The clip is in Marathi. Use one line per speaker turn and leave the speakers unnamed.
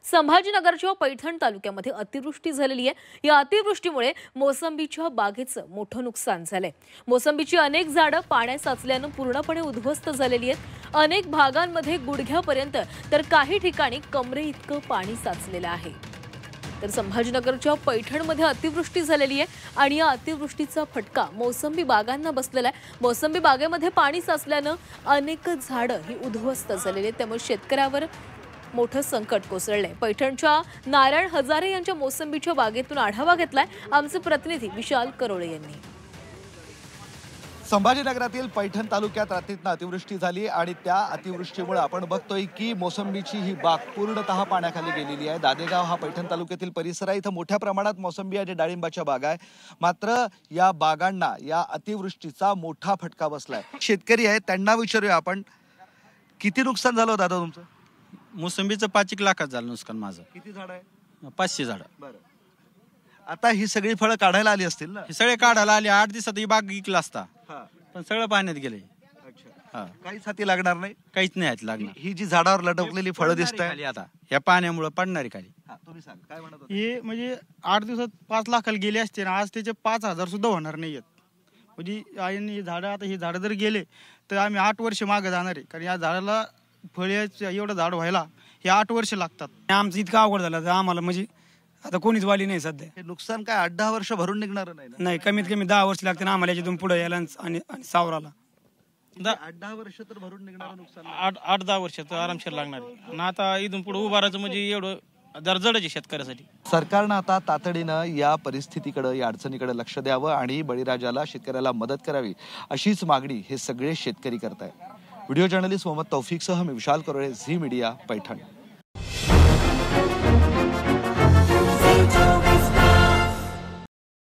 संभाजीनगरच्या पैठण तालुक्यामध्ये अतिवृष्टी झालेली आहे। या अतिवृष्टीमुळे मोसंबीच्या बागेचं मोठं नुकसान झालंय। मोसंबीची अनेक झाडं पाण्यात साचल्यानं पूर्णपणे उद्ध्वस्त झालेली आहेत। अनेक भागांमध्ये गुडघ्यापर्यंत तर काही ठिकाणी कमरे इतकं पाणी साचलेलं आहे। तर संभाजीनगरच्या पैठणमध्ये अतिवृष्टी झालेली आहे आणि या अतिवृष्टीचा फटका मोसंबी बागांना बसलेला आहे। मोसंबी बागेमध्ये पाणी साचल्यानं अनेक झाडं ही उद्ध्वस्त झालेली आहेत, त्यामुळे शेतकऱ्यावर मोठं संकट कोसळलंय। पैठणच्या नारायण हजारे यांच्या मोसंबीच्या बागेतून आढावा घेतलाय आमचे प्रतिनिधी विशाल करोळे यांनी।
संभाजीनगरातील पैठण तालुक्यात रात्रीतनं अतिवृष्टी झाली आणि त्या अतिवृष्टीमुळे आपण बघतोय की मोसंबीची ही बाग पूर्णतः पाण्याखाली गेलेली आहे। दादेगाव हा पैठण तालुक्यातील परिसर आहे। इथं मोठ्या प्रमाणात मोसंबी आणि डाळिंबाच्या बागा आहे, मात्र या बागांना या अतिवृष्टीचा मोठा फटका बसलाय। शेतकरी आहेत, त्यांना विचारूया आपण, किती नुकसान झालं दादा तुमचं?
मोसंबीचं 5 लाखात झालं नुकसान माझं।
किती झाड आहे?
500 झाड।
बरं, आता ही सगळी फळं काढायला आली असतील ना?
हे सगळे काढायला आले, 8 दिवसात ही बाग विकला असता, पण सगळं पाण्यात गेले।
अच्छा, काहीच हाती लागणार नाही?
काहीच नाही हात लागणार।
ही जी झाडावर लटकलेली फळं दिसत
खाली आता या पाण्यामुळे पडणारी खाली।
तुम्ही सांग, काय म्हणत होता?
हे म्हणजे 8 दिवसात 5 लाखाला गेले असते ना, आज त्याचे 5,000 सुद्धा होणार नाहीयेत। म्हणजे आणि झाडं, आता हे झाडं जर गेले तर आम्ही 8 वर्ष मागे जाणार आहे, कारण या झाडाला फळ्याचं एवढं झाड व्हायला हे 8 वर्ष लागतात।
आमचं इतकं अवघड झालं तर आम्हाला म्हणजे आता कोणीच वाली नाही सध्या।
हे नुकसान काय 8-10 वर्ष भरून निघणार नाही ना?
नाही, कमीत कमी 10 वर्ष लागते ना आम्हाला याच्यातून पुढे यायला आणि सावराला।
8-10 वर्ष तर भरून निघणार नुकसान?
8-10 वर्ष तर आरामशीर लागणार आहे। आणि आता इथून पुढे उभारायचं म्हणजे एवढं दरजडच आहे शेतकऱ्यासाठी।
सरकारनं आता तातडीनं या परिस्थितीकडे, या अडचणीकडे लक्ष द्यावं आणि बळीराजाला, शेतकऱ्याला मदत करावी, अशीच मागणी हे सगळे शेतकरी करतायत। व्हिडिओ जर्नलिस्ट मोहम्मद तौफिकसह मी विशाल करोळे, झी मीडिया, पैठण।